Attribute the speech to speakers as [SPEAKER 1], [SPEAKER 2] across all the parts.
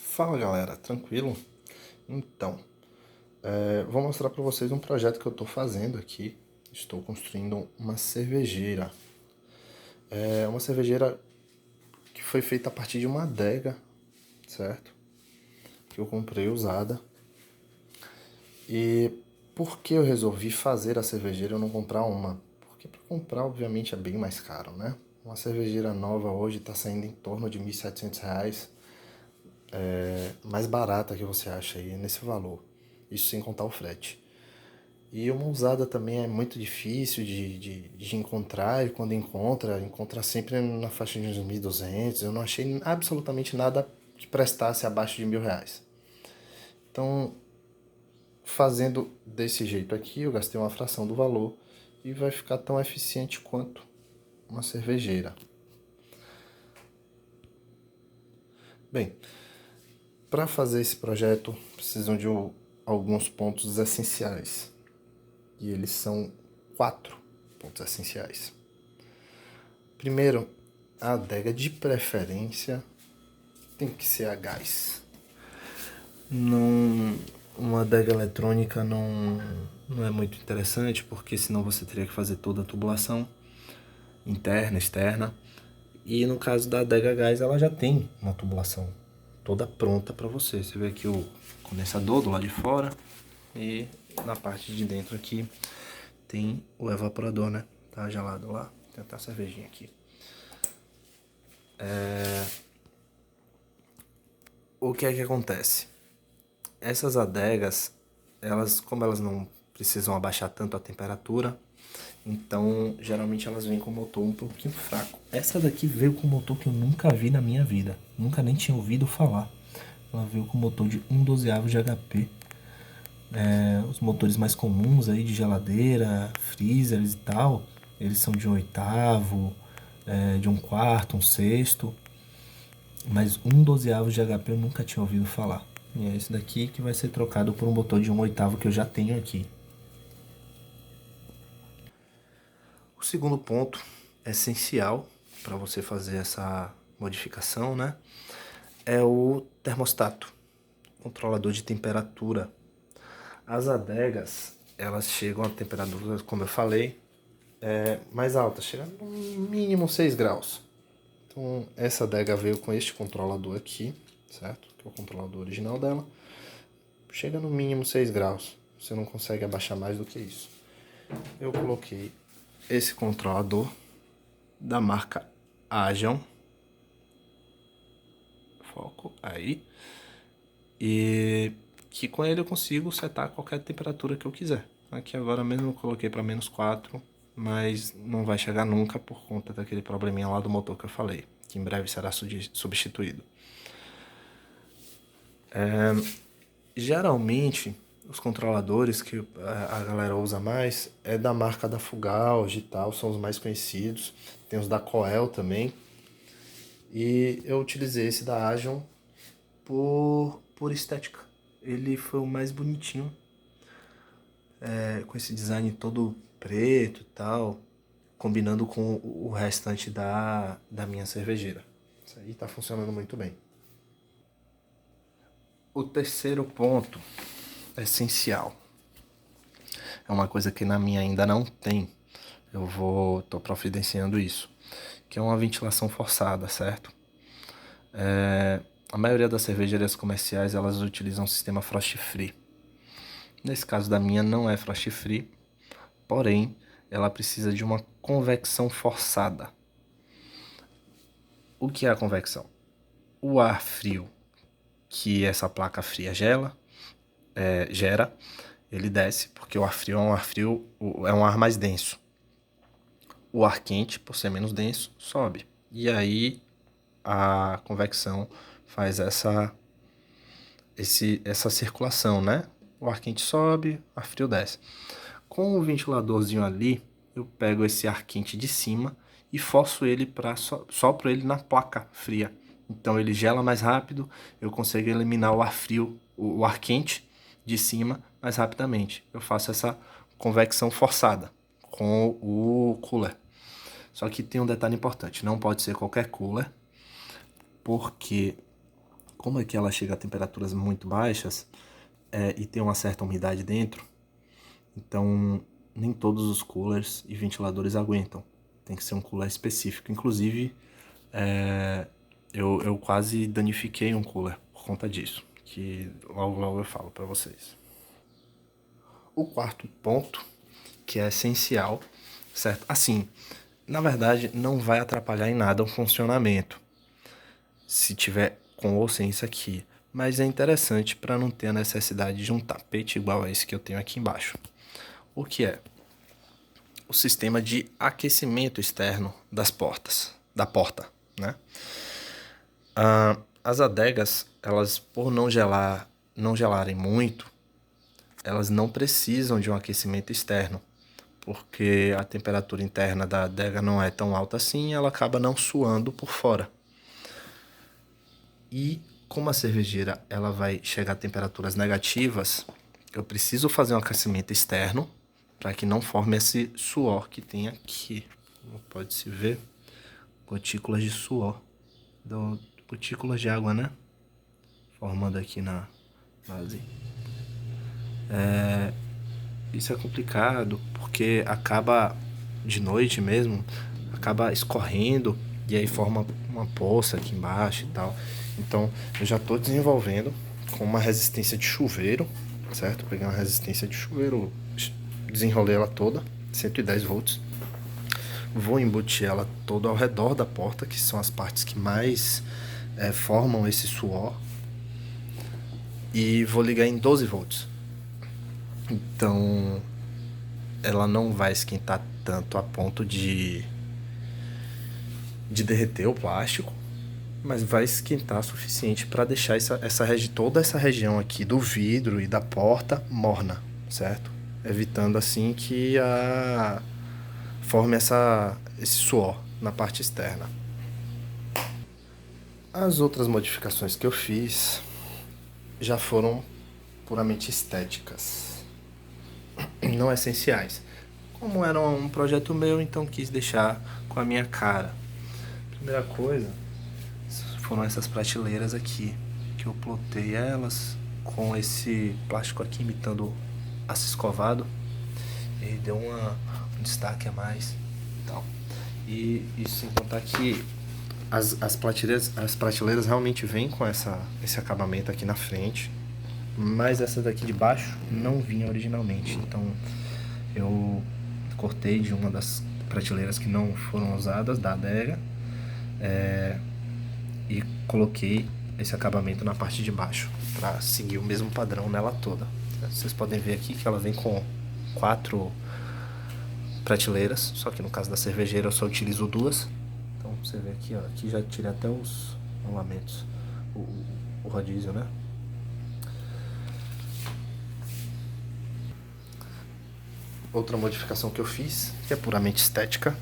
[SPEAKER 1] Fala galera, tranquilo? Então, vou mostrar para vocês um projeto que eu estou fazendo aqui. Estou construindo uma cervejeira. É uma cervejeira que foi feita a partir de uma adega, certo? Que eu comprei usada. E por que eu resolvi fazer a cervejeira e não comprar uma? Porque para comprar, obviamente, é bem mais caro, né? Uma cervejeira nova hoje está saindo em torno de R$ 1.700. Mais barata que você acha aí nesse valor. Isso sem contar o frete. E uma usada também é muito difícil de encontrar, e quando encontra sempre na faixa de uns 1.200. Eu não achei absolutamente nada que prestasse abaixo de R$ 1.000. Então, fazendo desse jeito aqui, eu gastei uma fração do valor e vai ficar tão eficiente quanto uma cervejeira. Bem, para fazer esse projeto, precisam de alguns pontos essenciais. E eles são 4 pontos essenciais. Primeiro, a adega de preferência tem que ser a gás. Não, uma adega eletrônica não é muito interessante, porque senão você teria que fazer toda a tubulação interna, externa. E no caso da adega a gás, ela já tem uma tubulação toda pronta para você. Você vê aqui o condensador do lado de fora e na parte de dentro aqui tem o evaporador, né? Tá gelado lá. Tem até a cervejinha aqui. O que é que acontece? Essas adegas, como elas não precisam abaixar tanto a temperatura, então geralmente elas vêm com o motor um pouquinho fraco. Essa daqui veio com um motor que eu nunca vi na minha vida, nunca nem tinha ouvido falar. Ela veio com motor de 1/12 de HP. Os motores mais comuns aí de geladeira, freezers e tal, eles são de 1/8, de 1/4, 1/6. Mas 1/12 de HP eu nunca tinha ouvido falar. E é esse daqui que vai ser trocado por um motor de 1/8 que eu já tenho aqui. O segundo ponto essencial para você fazer essa modificação, né, é o termostato, controlador de temperatura. As adegas, elas chegam a temperaturas, como eu falei, mais altas, chega no mínimo 6 graus. Então, essa adega veio com este controlador aqui, certo? Que é o controlador original dela. Chega no mínimo 6 graus. Você não consegue abaixar mais do que isso. Eu coloquei esse controlador da marca Agion. Foco aí. E que com ele eu consigo setar qualquer temperatura que eu quiser. Aqui agora mesmo eu coloquei para -4, mas não vai chegar nunca por conta daquele probleminha lá do motor que eu falei, que em breve será substituído. Geralmente, os controladores que a galera usa mais é da marca da Fugauge e tal, são os mais conhecidos. Tem os da Coel também. E eu utilizei esse da Agion por estética. Ele foi o mais bonitinho, com esse design todo preto e tal, combinando com o restante da minha cervejeira. Isso aí tá funcionando muito bem. O terceiro ponto essencial é uma coisa que na minha ainda não tem. Tô providenciando isso, que é uma ventilação forçada, certo? A maioria das cervejarias comerciais, elas utilizam o sistema frost free. Nesse caso da minha não é frost free, porém ela precisa de uma convecção forçada. O que é a convecção? O ar frio que essa placa fria gera, ele desce, porque o ar frio é um ar mais denso. O ar quente, por ser menos denso, sobe. E aí a convecção faz essa circulação, né? O ar quente sobe, ar frio desce. Com o ventiladorzinho ali, eu pego esse ar quente de cima e forço ele sopro ele na placa fria. Então ele gela mais rápido, eu consigo eliminar o ar frio, o ar quente de cima mais rapidamente. Eu faço essa convecção forçada com o cooler. Só que tem um detalhe importante, não pode ser qualquer cooler, porque como é que ela chega a temperaturas muito baixas e tem uma certa umidade dentro, então nem todos os coolers e ventiladores aguentam. Tem que ser um cooler específico. Inclusive, eu quase danifiquei um cooler por conta disso, que logo logo eu falo para vocês. O quarto ponto, que é essencial, certo? Assim, na verdade, não vai atrapalhar em nada o funcionamento, se tiver com ou sem isso aqui. Mas é interessante para não ter a necessidade de um tapete igual a esse que eu tenho aqui embaixo. O que é? O sistema de aquecimento externo das portas, da porta, né? As adegas, elas por não gelarem muito, elas não precisam de um aquecimento externo, porque a temperatura interna da adega não é tão alta assim, ela acaba não suando por fora. E como a cervejeira ela vai chegar a temperaturas negativas, eu preciso fazer um aquecimento externo para que não forme esse suor que tem aqui. Como pode se ver, gotículas de suor, gotículas de água, né? Formando aqui na base. Isso é complicado porque acaba de noite mesmo, acaba escorrendo e aí forma uma poça aqui embaixo e tal. Então eu já estou desenvolvendo com uma resistência de chuveiro, certo? Peguei uma resistência de chuveiro, desenrolei ela toda, 110 volts. Vou embutir ela toda ao redor da porta, que são as partes que mais formam esse suor. E vou ligar em 12 volts. Então ela não vai esquentar tanto a ponto de derreter o plástico, mas vai esquentar o suficiente para deixar toda essa região aqui do vidro e da porta morna, certo? Evitando assim que forme esse suor na parte externa. As outras modificações que eu fiz já foram puramente estéticas, não essenciais. Como era um projeto meu, então quis deixar com a minha cara. Primeira coisa foram essas prateleiras aqui, que eu plotei elas com esse plástico aqui imitando aço escovado, e deu um destaque a mais e tal. E isso sem contar que as prateleiras realmente vêm com esse acabamento aqui na frente, mas essa daqui de baixo não vinha originalmente, então eu cortei de uma das prateleiras que não foram usadas da adega e coloquei esse acabamento na parte de baixo para seguir o mesmo padrão nela toda. Vocês podem ver aqui que ela vem com 4 prateleiras, só que no caso da cervejeira eu só utilizo 2. Então você vê aqui, ó, aqui já tirei até os rolamentos, o rodízio, né? Outra modificação que eu fiz, que é puramente estética,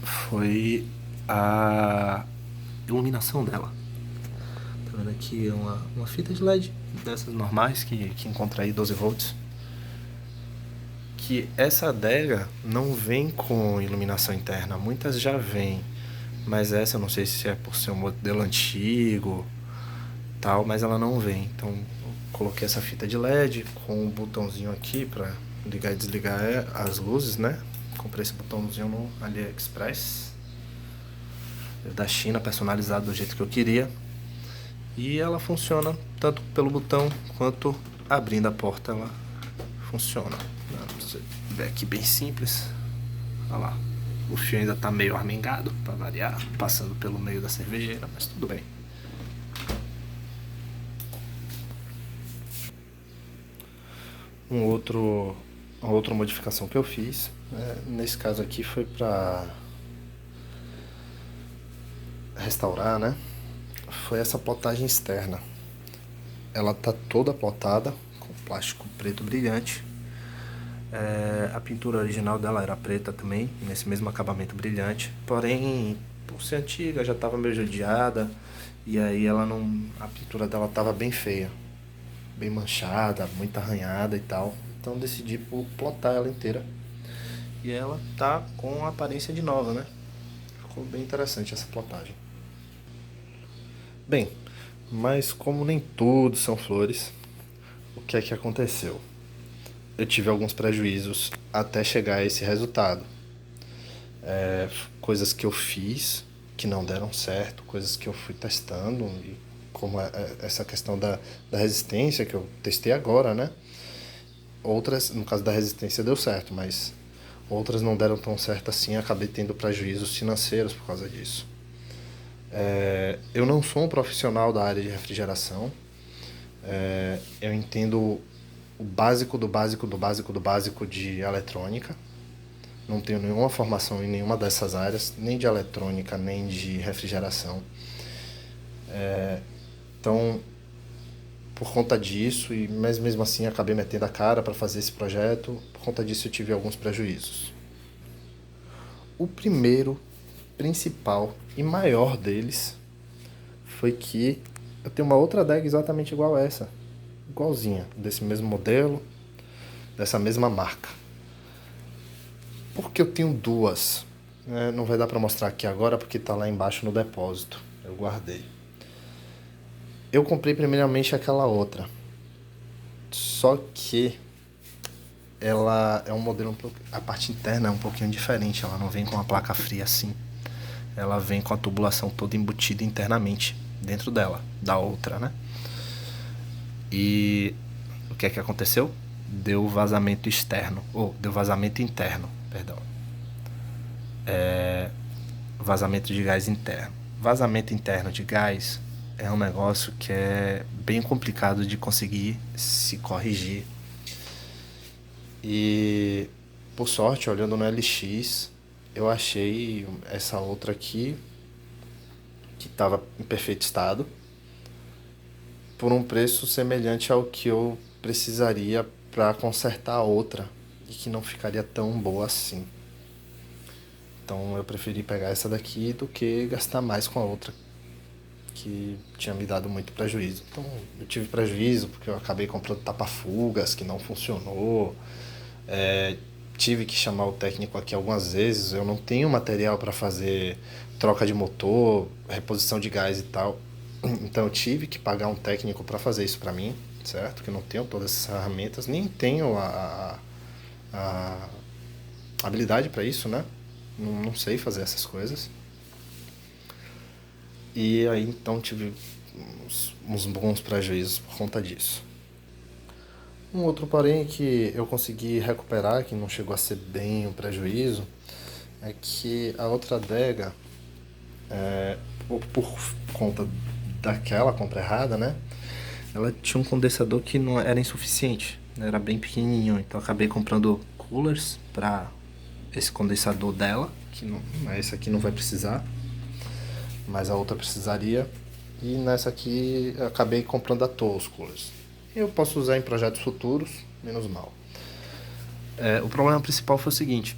[SPEAKER 1] foi a iluminação dela. Tá vendo aqui uma fita de LED dessas normais que encontra aí 12 volts. Que essa adega não vem com iluminação interna, muitas já vêm, mas essa eu não sei se é por ser um modelo antigo tal, mas ela não vem. Então eu coloquei essa fita de LED com um botãozinho aqui para ligar e desligar as luzes, né? Comprei esse botãozinho no AliExpress da China, personalizado do jeito que eu queria, e ela funciona tanto pelo botão quanto abrindo a porta, ela funciona. Você vê aqui bem simples. Olha lá, o fio ainda tá meio armengado para variar, passando pelo meio da cervejeira, mas tudo bem. Uma outra modificação que eu fiz, nesse caso aqui foi para restaurar, né? Foi essa plotagem externa. Ela tá toda plotada com plástico preto brilhante. A pintura original dela era preta também, nesse mesmo acabamento brilhante. Porém, por ser antiga, já estava meio judiada. E aí a pintura dela estava bem feia, bem manchada, muito arranhada e tal. Então decidi plotar ela inteira. E ela tá com a aparência de nova, né? Ficou bem interessante essa plotagem. Bem, Mas como nem tudo são flores, o que é que aconteceu? Eu tive alguns prejuízos até chegar a esse resultado. Coisas que eu fiz que não deram certo, coisas que eu fui testando, e como essa questão da resistência que eu testei agora, né? Outras, no caso da resistência, deu certo, mas outras não deram tão certo assim, acabei tendo prejuízos financeiros por causa disso. Eu não sou um profissional da área de refrigeração. Eu entendo o básico do básico do básico do básico de eletrônica. Não tenho nenhuma formação em nenhuma dessas áreas, nem de eletrônica, nem de refrigeração. Então, por conta disso, mas mesmo assim acabei metendo a cara para fazer esse projeto, por conta disso eu tive alguns prejuízos. O primeiro, principal e maior deles foi que eu tenho uma outra adega exatamente igual a essa, igualzinha, desse mesmo modelo, dessa mesma marca. Por que eu tenho duas? Não vai dar para mostrar aqui agora porque está lá embaixo no depósito. Eu guardei. Eu comprei primeiramente aquela outra. Só que ela é um modelo a parte interna é um pouquinho diferente, ela não vem com a placa fria assim. Ela vem com a tubulação toda embutida internamente dentro dela, da outra, né? E o que é que aconteceu? Deu vazamento externo, ou deu vazamento interno, perdão. Vazamento de gás interno. Vazamento interno de gás é um negócio que é bem complicado de conseguir se corrigir. E por sorte, olhando no LX, eu achei essa outra aqui que estava em perfeito estado por um preço semelhante ao que eu precisaria para consertar a outra e que não ficaria tão boa assim. Então eu preferi pegar essa daqui do que gastar mais com a outra que tinha me dado muito prejuízo. Então eu tive prejuízo porque eu acabei comprando tapa-fugas que não funcionou. É, tive que chamar o técnico aqui algumas vezes. Eu não tenho material para fazer troca de motor, reposição de gás e tal. Então eu tive que pagar um técnico para fazer isso para mim, certo? Que eu não tenho todas essas ferramentas, nem tenho a habilidade para isso, né? Não sei fazer essas coisas. E aí então tive uns bons prejuízos por conta disso. Um outro porém que eu consegui recuperar, que não chegou a ser bem um prejuízo, é que a outra adega, por conta daquela compra errada, né? Ela tinha um condensador que não era insuficiente, né, era bem pequenininho, então acabei comprando coolers para esse condensador dela, que não, esse aqui não vai precisar, mas a outra precisaria. E nessa aqui eu acabei comprando à toa os coolers. Eu posso usar em projetos futuros, menos mal. O problema principal foi o seguinte: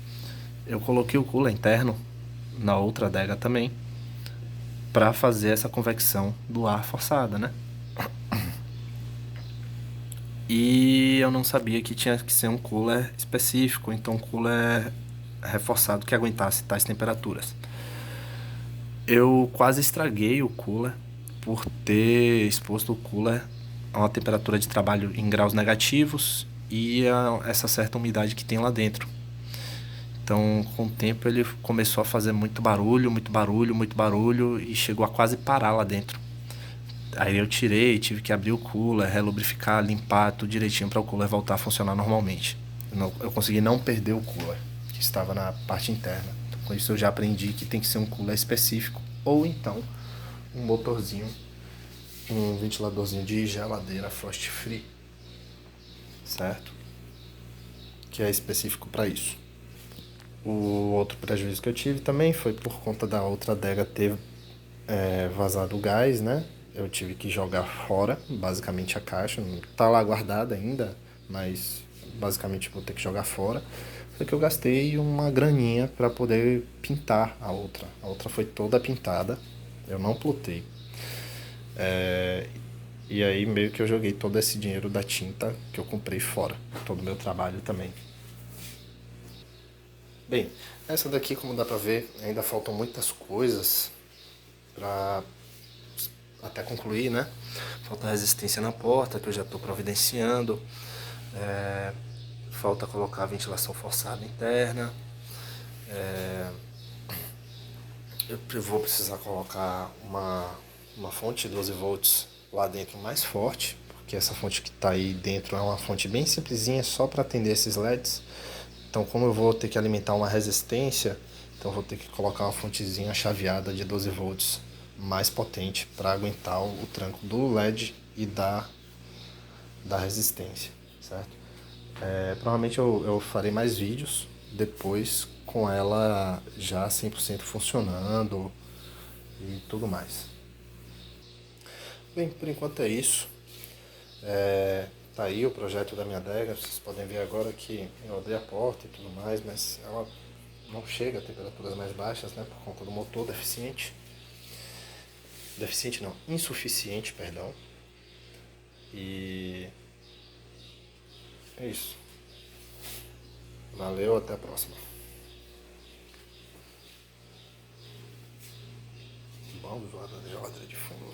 [SPEAKER 1] eu coloquei o cooler interno na outra adega também para fazer essa convecção do ar forçada, né? E eu não sabia que tinha que ser um cooler específico, então um cooler reforçado que aguentasse tais temperaturas. Eu quase estraguei o cooler por ter exposto o cooler a uma temperatura de trabalho em graus negativos e a essa certa umidade que tem lá dentro. Então, com o tempo, ele começou a fazer muito barulho, muito barulho, muito barulho e chegou a quase parar lá dentro. Aí eu tirei, tive que abrir o cooler, relubrificar, limpar tudo direitinho para o cooler voltar a funcionar normalmente. Eu consegui não perder o cooler, que estava na parte interna. Então, com isso eu já aprendi que tem que ser um cooler específico ou então um motorzinho, um ventiladorzinho de geladeira frost free, certo? Que é específico para isso. O outro prejuízo que eu tive também foi por conta da outra adega ter vazado o gás, né? Eu tive que jogar fora, basicamente a caixa. Tá lá guardada ainda, mas basicamente vou ter que jogar fora. Foi que eu gastei uma graninha para poder pintar a outra. A outra foi toda pintada, eu não plotei. E aí meio que eu joguei todo esse dinheiro da tinta que eu comprei fora. Todo o meu trabalho também. Bem, essa daqui, como dá pra ver, ainda faltam muitas coisas para até concluir, né? Falta resistência na porta, que eu já estou providenciando. Falta colocar a ventilação forçada interna. Eu vou precisar colocar uma fonte de 12 volts lá dentro mais forte, porque essa fonte que está aí dentro é uma fonte bem simplesinha, só para atender esses LEDs. Então, como eu vou ter que alimentar uma resistência, então eu vou ter que colocar uma fontezinha chaveada de 12 volts mais potente para aguentar o tranco do LED e da resistência, certo? Provavelmente eu farei mais vídeos depois com ela já 100% funcionando e tudo mais. Bem, por enquanto é isso. Tá aí o projeto da minha adega. Vocês podem ver agora que eu abri a porta e tudo mais, mas ela não chega a temperaturas mais baixas, né, por conta do motor deficiente. Deficiente não, insuficiente, perdão. E é isso. Valeu, até a próxima. Vamos lá, de fundo.